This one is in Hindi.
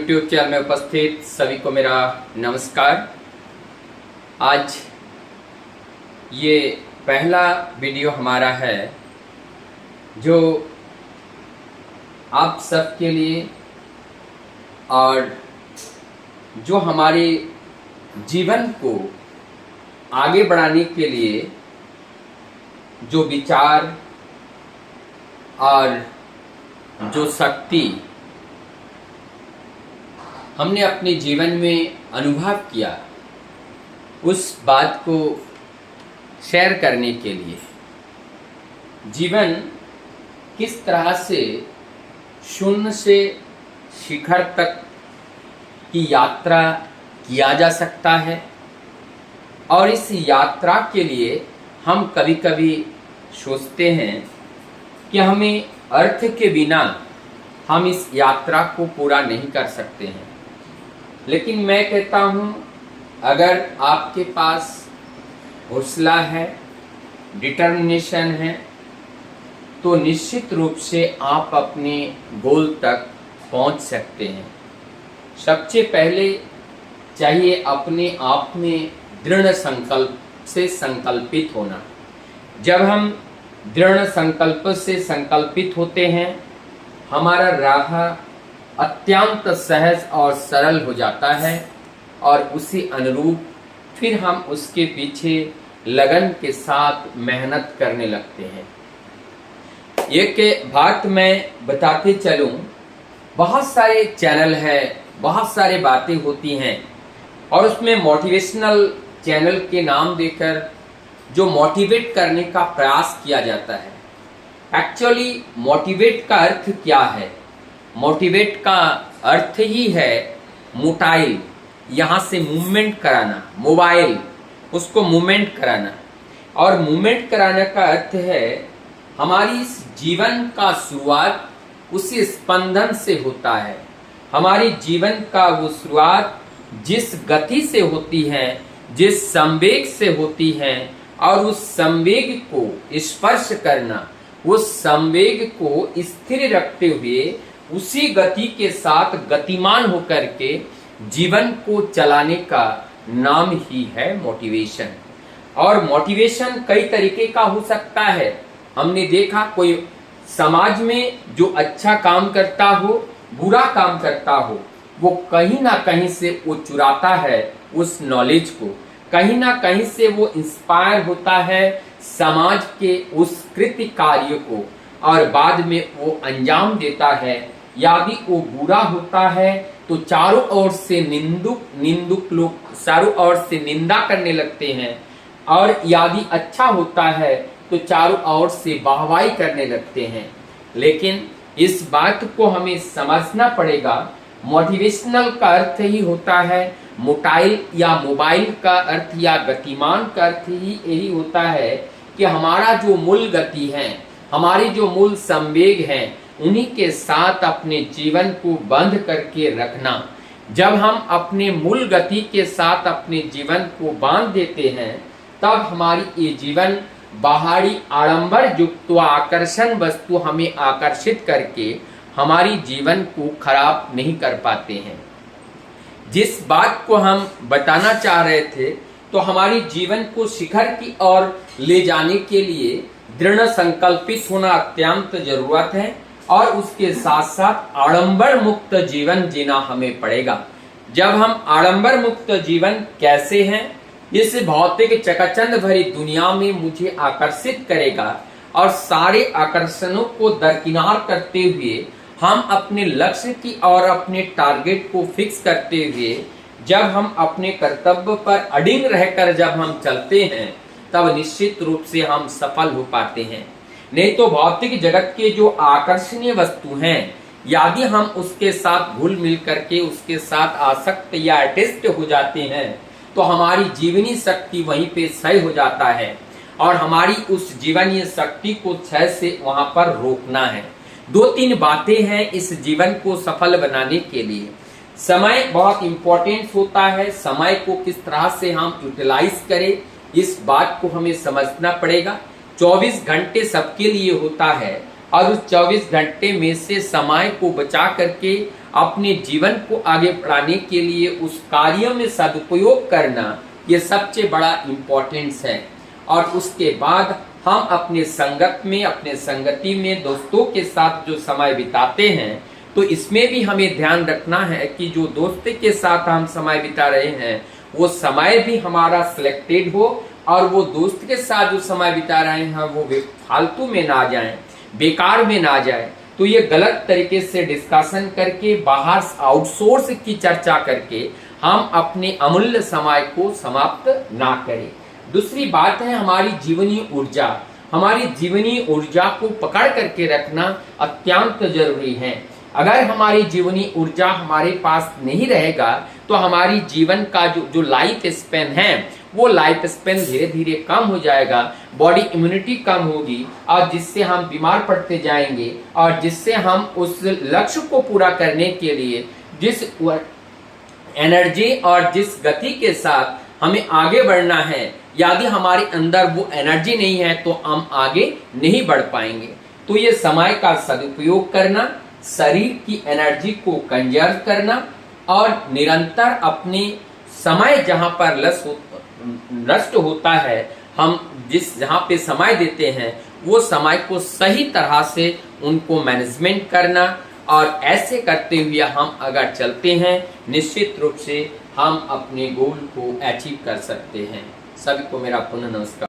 यूट्यूब चैनल में उपस्थित सभी को मेरा नमस्कार। आज ये पहला वीडियो हमारा है जो आप सबके लिए और जो हमारे जीवन को आगे बढ़ाने के लिए जो विचार और जो शक्ति हमने अपने जीवन में अनुभव किया, उस बात को शेयर करने के लिए जीवन किस तरह से शून्य से शिखर तक की यात्रा किया जा सकता है। और इस यात्रा के लिए हम कभी कभी सोचते हैं कि हमें अर्थ के बिना हम इस यात्रा को पूरा नहीं कर सकते हैं, लेकिन मैं कहता हूँ अगर आपके पास हौसला है, डिटर्मिनेशन है, तो निश्चित रूप से आप अपने गोल तक पहुँच सकते हैं। सबसे पहले चाहिए अपने आप में दृढ़ संकल्प से संकल्पित होना। जब हम दृढ़ संकल्प से संकल्पित होते हैं, हमारा राह अत्यंत सहज और सरल हो जाता है और उसी अनुरूप फिर हम उसके पीछे लगन के साथ मेहनत करने लगते हैं। एक बात मैं बताते चलूं, बहुत सारे चैनल हैं, बहुत सारे बातें होती हैं और उसमें मोटिवेशनल चैनल के नाम देकर जो मोटिवेट करने का प्रयास किया जाता है। एक्चुअली मोटिवेट का अर्थ क्या है? मोटिवेट का अर्थ ही है मोटाइल, यहाँ से मूवमेंट कराना, मोबाइल उसको मूवमेंट कराना। और मूवमेंट कराने का अर्थ है हमारी इस जीवन का शुरुआत उसी स्पंदन से होता है। हमारी जीवन का वो शुरुआत जिस गति से होती है, जिस संवेग से होती है, और उस संवेग को स्पर्श करना, उस संवेग को स्थिर रखते हुए उसी गति के साथ गतिमान होकर के जीवन को चलाने का नाम ही है मोटिवेशन। और मोटिवेशन कई तरीके का हो सकता है। हमने देखा कोई समाज में जो अच्छा काम करता हो, बुरा काम करता हो, वो कहीं ना कहीं से वो चुराता है उस नॉलेज को, कहीं ना कहीं से वो इंस्पायर होता है समाज के उस कृत्य कार्य को और बाद में वो अंजाम देता है। यदि वो बुरा होता है तो चारों ओर से निंदुक लोग चारों ओर से निंदा करने लगते हैं, और यदि अच्छा होता है तो चारों ओर से वाहवाही करने लगते हैं। लेकिन इस बात को हमें समझना पड़ेगा, मोटिवेशनल का अर्थ ही होता है मोटाइल या मोबाइल का अर्थ या गतिमान का अर्थ ही यही होता है कि हमारा जो मूल गति है, हमारी जो मूल संवेग है, उन्हीं के साथ अपने जीवन को बंध करके रखना। जब हम अपने मूल गति के साथ अपने जीवन को बांध देते हैं, तब हमारी ये जीवन बाहरी आडंबर युक्त आकर्षण वस्तु हमें आकर्षित करके हमारी जीवन को खराब नहीं कर पाते हैं। जिस बात को हम बताना चाह रहे थे, तो हमारी जीवन को शिखर की ओर ले जाने के लिए दृढ़ संकल्पित होना अत्यंत जरूरत है, और उसके साथ साथ आडंबर मुक्त जीवन जीना हमें पड़ेगा। जब हम आडंबर मुक्त जीवन कैसे हैं, इस भौतिक चकाचौंध भरी दुनिया में मुझे आकर्षित करेगा, और सारे आकर्षणों को दरकिनार करते हुए हम अपने लक्ष्य की और अपने टारगेट को फिक्स करते हुए जब हम अपने कर्तव्य पर अडिग रहकर जब हम चलते हैं, तब निश्चित रूप से हम सफल हो पाते हैं। नहीं तो भौतिक जगत के जो आकर्षणीय वस्तु हैं, यदि हम उसके साथ घुल मिल करके उसके साथ आसक्त या अटैच्ड हो जाते हैं, तो हमारी जीवनी शक्ति वहीं पे क्षय हो जाता है, और हमारी उस जीवनीय शक्ति को क्षय से वहां पर रोकना है। दो तीन बातें हैं इस जीवन को सफल बनाने के लिए। समय बहुत इंपॉर्टेंट होता है, समय को किस तरह से हम यूटिलाइज करें, इस बात को हमें समझना पड़ेगा। 24 घंटे सबके लिए होता है, और उस 24 घंटे में से समय को बचा करके अपने जीवन को आगे बढ़ाने के लिए उस कार्य में सदुपयोग करना, ये सबसे बड़ा इम्पोर्टेंस है। और उसके बाद हम अपने संगत में, अपने संगति में दोस्तों के साथ जो समय बिताते हैं, तो इसमें भी हमें ध्यान रखना है कि जो दोस्त के साथ हम समय बिता रहे हैं वो समय भी हमारा सिलेक्टेड हो, और वो दोस्त के साथ जो समय बिता रहे हैं वो फालतू में ना जाए, बेकार में ना जाए। तो ये गलत तरीके से डिस्कशन करके, बाहर आउटसोर्स की चर्चा करके हम अपने अमूल्य समय को समाप्त ना करें। दूसरी बात है हमारी जीवनी ऊर्जा। हमारी जीवनी ऊर्जा को पकड़ करके रखना अत्यंत जरूरी है। अगर हमारी जीवनी ऊर्जा हमारे पास नहीं रहेगा तो हमारी जीवन का जो लाइफ स्पेन है वो लाइफ स्पेन धीरे धीरे कम हो जाएगा, बॉडी इम्यूनिटी कम होगी, और जिससे हम बीमार पड़ते जाएंगे, और जिससे हम उस लक्ष्य को पूरा करने के लिए जिस एनर्जी और जिस गति के साथ हमें आगे बढ़ना है, यदि हमारे अंदर वो एनर्जी नहीं है तो हम आगे नहीं बढ़ पाएंगे। तो ये समय का सदुपयोग करना, शरीर की एनर्जी को कंजर्व करना, और निरंतर अपने समय जहां पर नष्ट होता है, हम जहां पे समय देते हैं वो समय को सही तरह से उनको मैनेजमेंट करना, और ऐसे करते हुए हम अगर चलते हैं निश्चित रूप से हम अपने गोल को अचीव कर सकते हैं। सभी को मेरा पुनः नमस्कार।